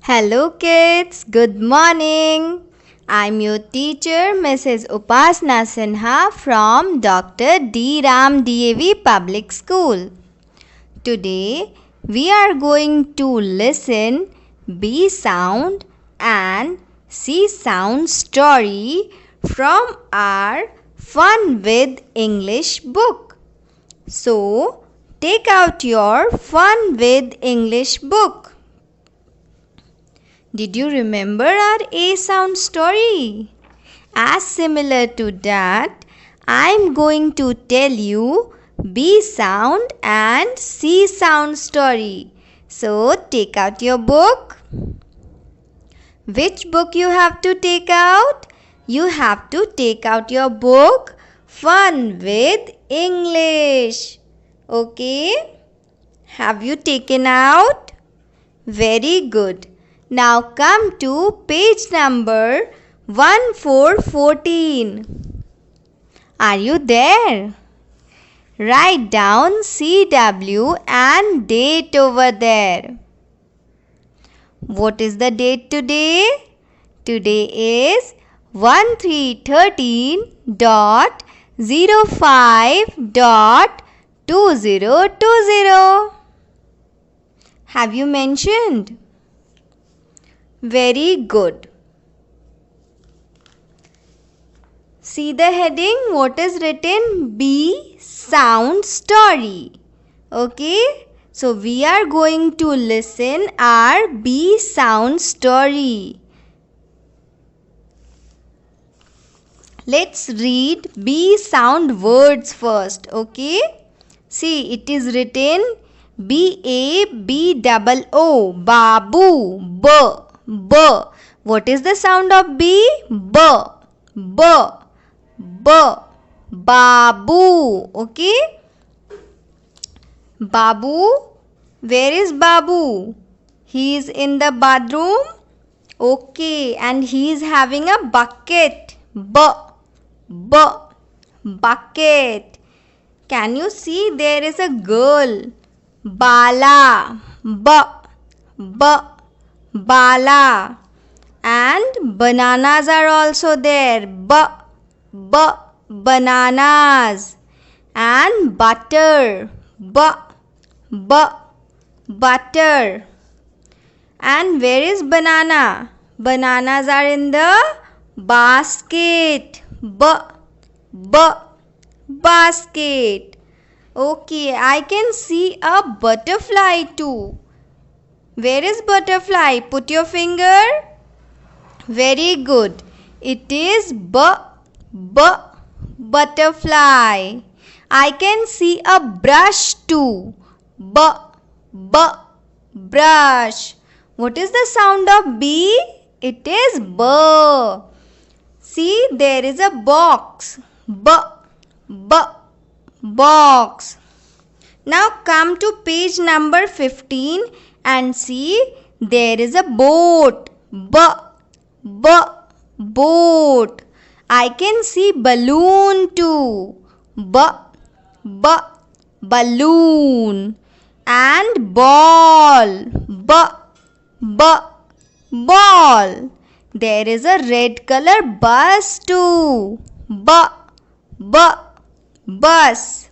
Hello kids, good morning. I'm your teacher Mrs. Upasna Sinha from Dr. D. Ram DAV Public School. Today we are going to listen B sound and C sound story from our Fun with English book. So take out your Fun with English book. Did you remember our A sound story? As similar to that, I am going to tell you B sound and C sound story. So take out your book. Which book you have to take out? You have to take out your book Fun with English. Okay? Have you taken out? Very good. Now come to page number 1414. Are you there? Write down CW and date over there. What is the date today? Today is 1313.05.2020. Have you mentioned? Very good. See the heading, what is written? B sound story. Okay, so we are going to listen our B sound story. Let's read B sound words first. Okay, see, it is written BABOO, Babu, B. What is the sound of B? B. Babu. Okay. Babu. Where is Babu? He is in the bathroom. Okay. And he is having a bucket. Bucket. Can you see there is a girl? Bala. Bala. And bananas are also there. Bananas. And butter. Butter. And where is banana? Bananas are in the basket. Basket. Okay, I can see a butterfly too. Where is butterfly? Put your finger. Very good. It is butterfly. I can see a brush too. Brush. What is the sound of B? It is B. See, there is a box. Box. Now come to page number 15 and see, there is a boat. Boat. I can see balloon too. Balloon. And ball. Ball. There is a red color bus too. Bus.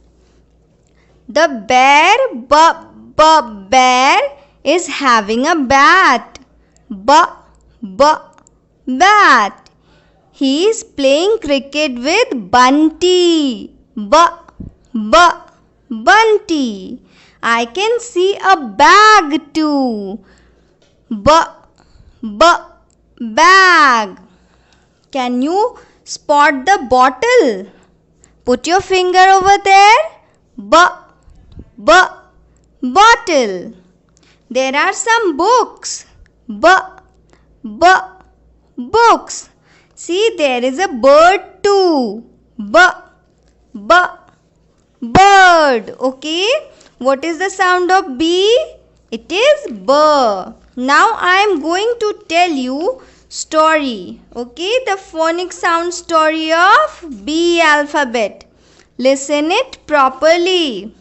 The bear, bear is having a bat. Bat. He is playing cricket with Bunty. Bunty. I can see a bag too. Bag. Can you spot the bottle? Put your finger over there. Bottle. There are some books. Books. See, there is a bird too. Bird. Okay. What is the sound of B? It is B. Now I am going to tell you story. Okay. The phonic sound story of B alphabet. Listen it properly.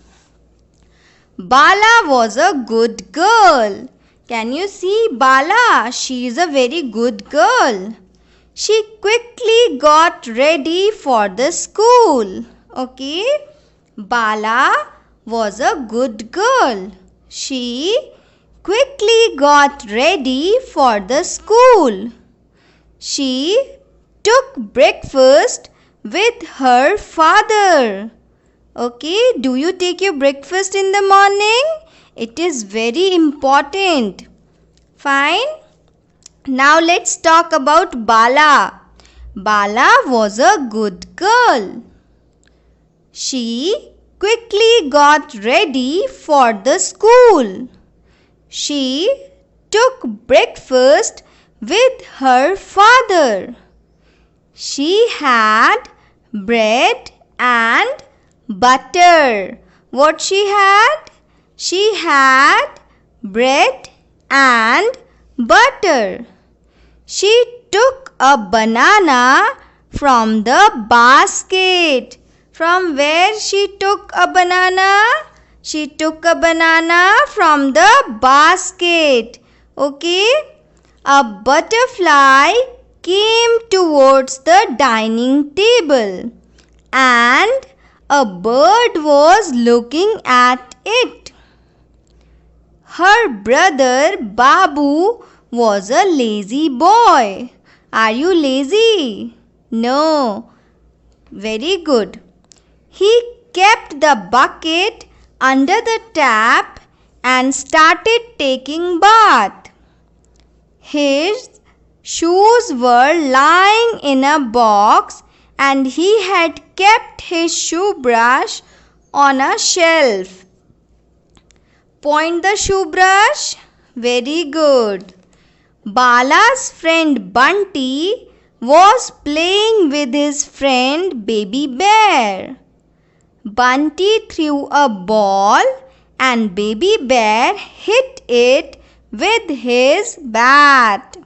Bala was a good girl. Can you see Bala? She is a very good girl. She quickly got ready for the school. Okay, Bala was a good girl. She quickly got ready for the school. She took breakfast with her father. Okay, do you take your breakfast in the morning? It is very important. Fine. Now let's talk about Bala. Bala was a good girl. She quickly got ready for the school. She took breakfast with her father. She had bread and butter. What she had? She had bread and butter. She took a banana from the basket. From where she took a banana? She took a banana from the basket. Okay? A butterfly came towards the dining table and a bird was looking at it. Her brother Babu was a lazy boy. Are you lazy? No. Very good. He kept the bucket under the tap and started taking bath. His shoes were lying in a box and he had kept his shoe brush on a shelf. Point the shoe brush. Very good. Bala's friend Bunty was playing with his friend Baby Bear. Bunty threw a ball and Baby Bear hit it with his bat.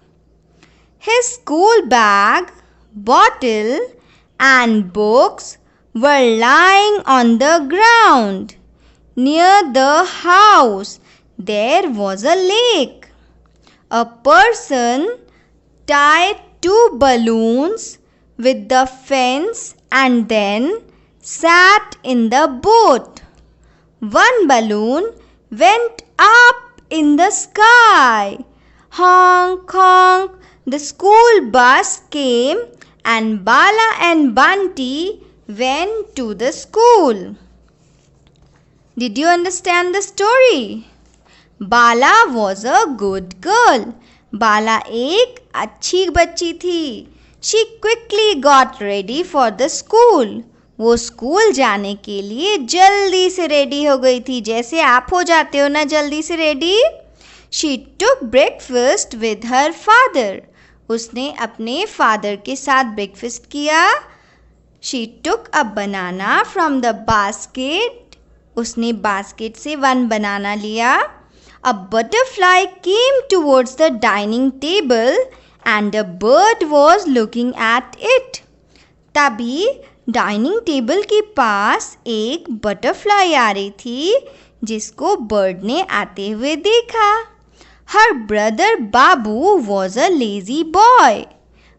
His school bag, bottle and books were lying on the ground. Near the house there was a lake. A person tied 2 balloons with the fence and then sat in the boat. One balloon went up in the sky. Honk, honk, the school bus came and Bala and Bunty went to the school. Did you understand the story? Bala was a good girl. Bala एक अच्छी बच्ची थी. She quickly got ready for the school. वो school जाने के लिए जल्दी से रेडी हो गई थी. जैसे आप हो जाते हो ना जल्दी से ready. She took breakfast with her father. उसने अपने फादर के साथ ब्रेकफास्ट किया. She took a banana from the basket. उसने बास्केट से 1 बनाना लिया. A butterfly came towards the dining table and a bird was looking at it. तभी dining table के पास एक बटरफ्लाई आ रही थी जिसको बर्ड ने आते हुए देखा. Her brother Babu was a lazy boy.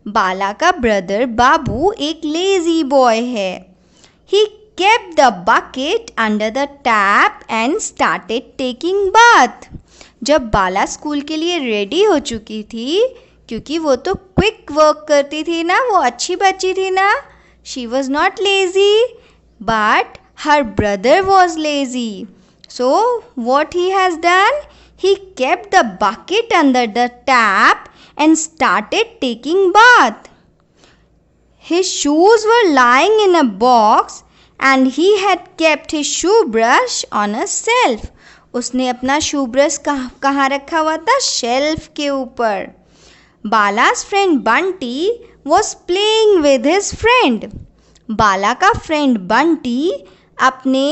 बाला का ब्रदर बाबू एक लेजी बॉय है. He kept the bucket under the tap and started taking bath. जब बाला स्कूल के लिए रेडी हो चुकी थी, क्योंकि वो तो क्विक वर्क करती थी ना, वो अच्छी बच्ची थी ना. She was not lazy, but her brother was lazy. So what he has done? He kept the bucket under the tap and started taking bath. His shoes were lying in a box and he had kept his shoe brush on a shelf. उसने अपना shoe brush कहाँ रखा हुआ था? Shelf के ऊपर. Bala's friend Bunty was playing with his friend. बाला का friend Bunty अपने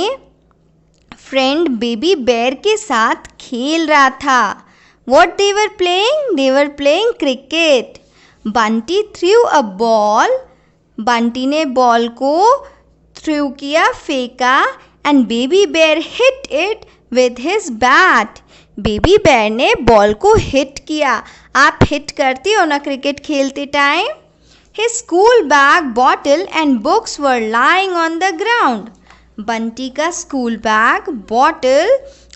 फ्रेंड बेबी बेयर के साथ खेल रहा था. What they were playing? They were playing cricket. Bunty threw a ball. Bunty ने बॉल को थ्रू किया, फेंका, and baby bear hit it with his bat. Baby bear ने बॉल को हिट किया। आप हिट करती हो ना क्रिकेट खेलते time? His school bag, bottle and books were lying on the ground. Bunty का स्कूल बैग, बॉटल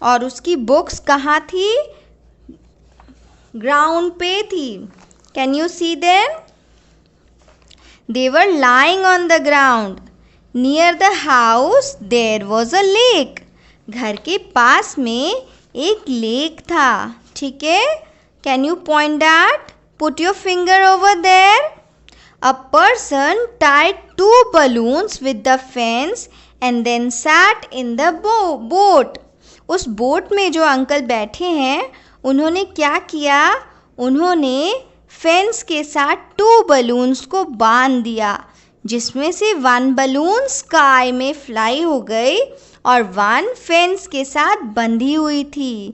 और उसकी बुक्स कहाँ थी? ग्राउंड पे थी. Can you see them? They were lying on the ground. Near the house there was a lake. घर के पास में एक लेक था. ठीक है? Can you point that? Put your finger over there. A person tied 2 balloons with the fence and then sat in the boat. उस boat में जो अंकल बैठे हैं उन्होंने क्या किया? उन्होंने फेंस के साथ 2 बलून्स को बांध दिया, जिसमें से 1 बलून स्काई में फ्लाई हो गई और 1 फेंस के साथ बंधी हुई थी.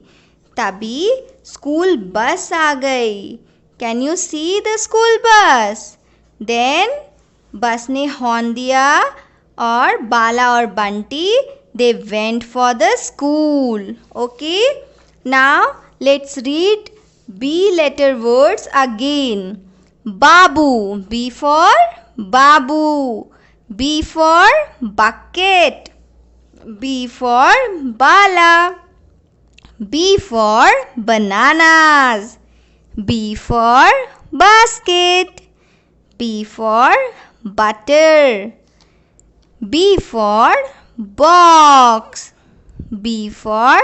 तभी स्कूल बस आ गई. Can you see the school bus? Then bus ने हॉर्न दिया और बाला और Bunty they went for the school. Okay, now let's read B letter words again. Babu, B for Babu. B for bucket. B for Bala. B for bananas. B for basket. B for butter. B for box. B for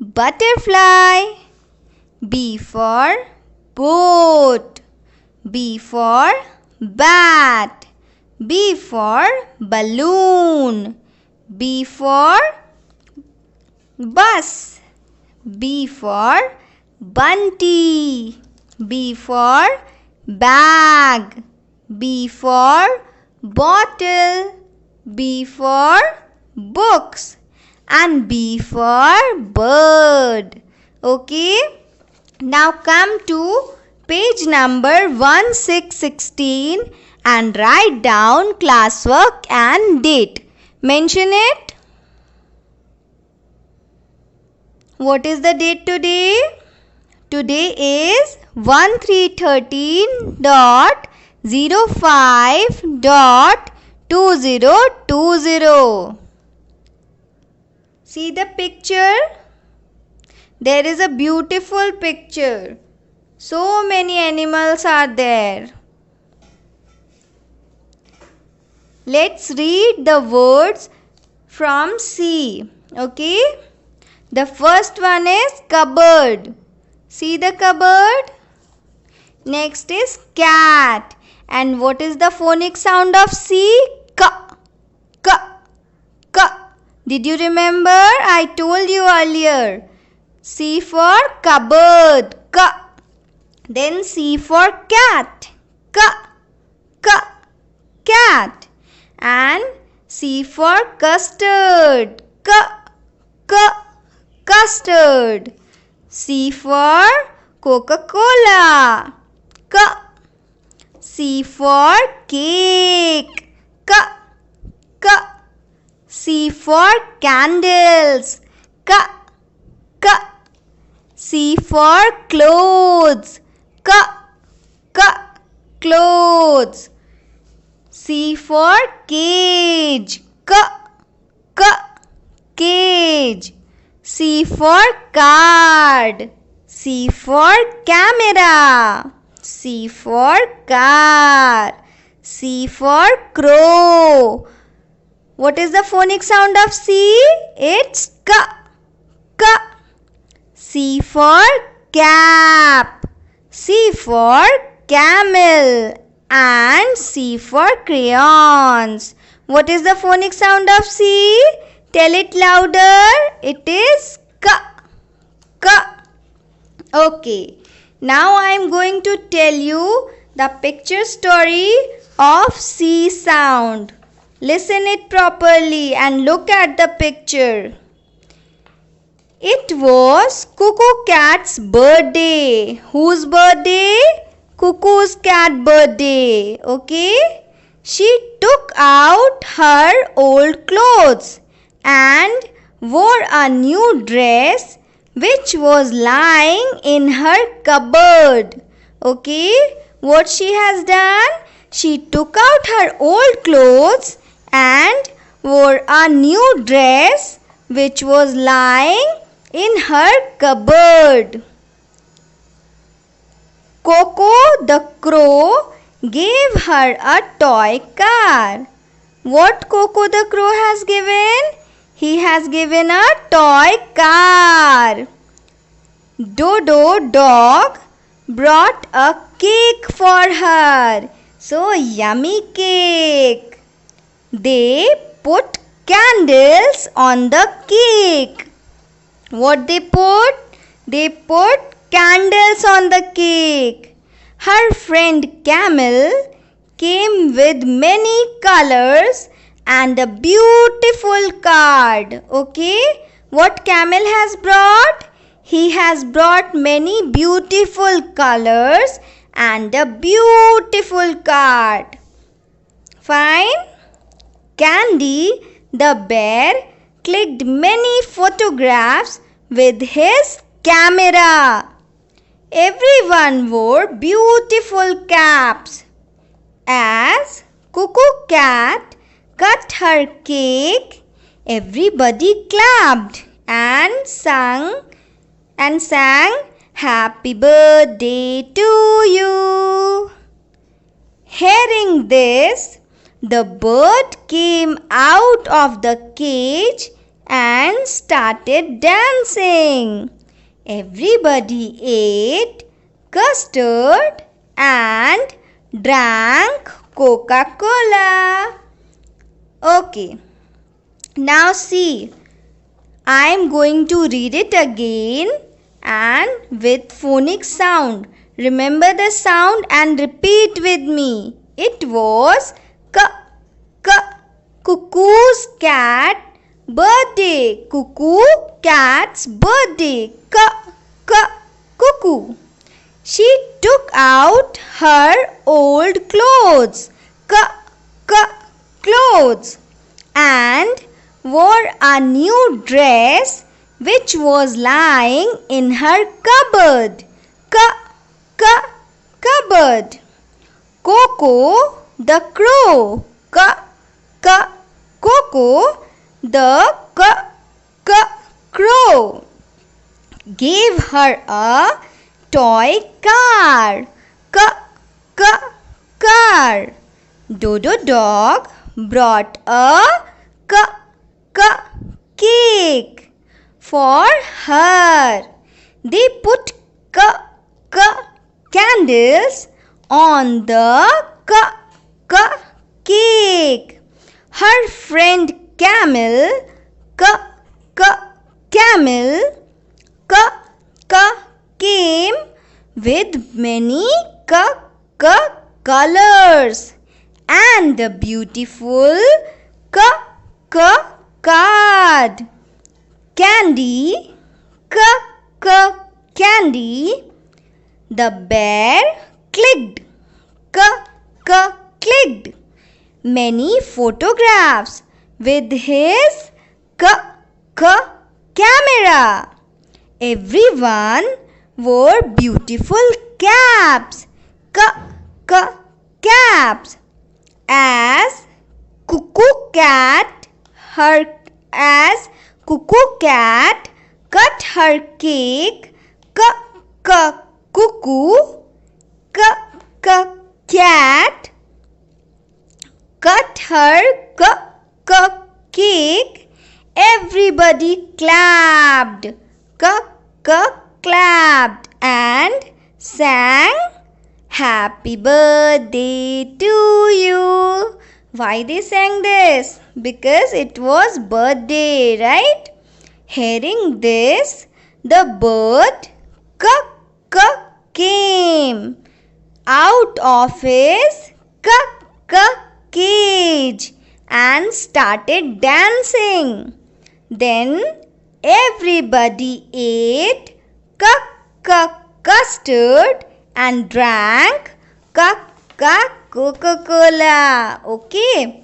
butterfly. B for boat. B for bat. B for balloon. B for bus. B for bunty. B for bag. B for bottle. B for books and B for bird. Okay, now come to page number 1616 and write down classwork and date. Mention it. What is the date today? Today is 13/05/2020. See the picture? There is a beautiful picture. So many animals are there. Let's read the words from C. Okay? The first one is cupboard. See the cupboard? Next is cat. And what is the phonic sound of C? K. K. K. Did you remember? I told you earlier. C for cupboard. K. Then C for cat. K. K. Cat. And C for custard. K. K. Custard. C for Coca-Cola. K. C for cake. K. K. C for candles. K. K. C for clothes. K. K. Clothes. C for cage. K. K. Cage. C for card. C for camera. C for car. C for crow. What is the phonic sound of C? It's K. K. C for cap. C for camel. And C for crayons. What is the phonic sound of C? Tell it louder. It is K. K. Okay. Now I am going to tell you the picture story of C sound. Listen it properly and look at the picture. It was Cuckoo Cat's birthday. Whose birthday? Cuckoo's cat birthday. Okay? She took out her old clothes and wore a new dress which was lying in her cupboard. Okay, what she has done? She took out her old clothes and wore a new dress which was lying in her cupboard. Coco the crow gave her a toy car. What Coco the crow has given? He has given a toy car. Dodo dog brought a cake for her. So yummy cake. They put candles on the cake. What they put? They put candles on the cake. Her friend Camel came with many colors and a beautiful card. Okay, what Camel has brought? He has brought many beautiful colors and a beautiful card. Fine. Candy the bear clicked many photographs with his camera. Everyone wore beautiful caps. As Cuckoo Cat cut her cake, everybody clapped and sang Happy Birthday to you. Hearing this, the bird came out of the cage and started dancing. Everybody ate custard and drank Coca-Cola. Okay, now see, I am going to read it again and with phonic sound. Remember the sound and repeat with me. It was Cuckoo's cat birthday. Cuckoo cat's birthday. Cuckoo. She took out her old clothes. Clothes. And wore a new dress which was lying in her cupboard. Cupboard. Coco the crow. Coco the crow gave her a toy car. Car. Dodo dog brought a cake for her. They put candles on the cake. Her friend Camel came with many colors and a beautiful card. Candy, Candy, the bear clicked many photographs with his camera. Everyone wore beautiful caps. Caps. As Cuckoo Cat cut her cake, Cuckoo Cat cut her cake. Everybody clapped. Clapped and sang Happy Birthday to you. Why they sang this? Because it was birthday, right? Hearing this, the bird came out of his cage and started dancing. Then everybody ate custard and drank Coca-Cola. Okay.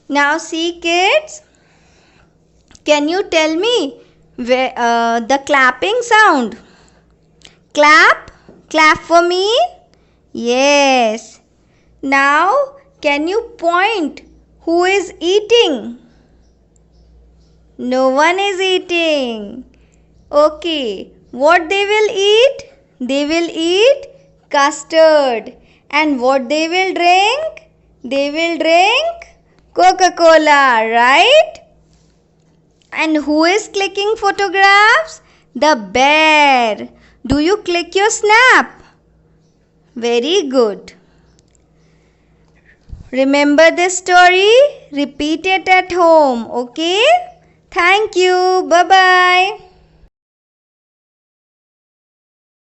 Now see kids, can you tell me The clapping sound. Clap. Clap for me. Yes. Now, can you point who is eating? No one is eating. Okay. What they will eat? They will eat custard. And what they will drink? They will drink Coca-Cola, right? And who is clicking photographs? The bear. Do you click your snap? Very good. Remember this story? Repeat it at home, okay? Thank you. Bye-bye.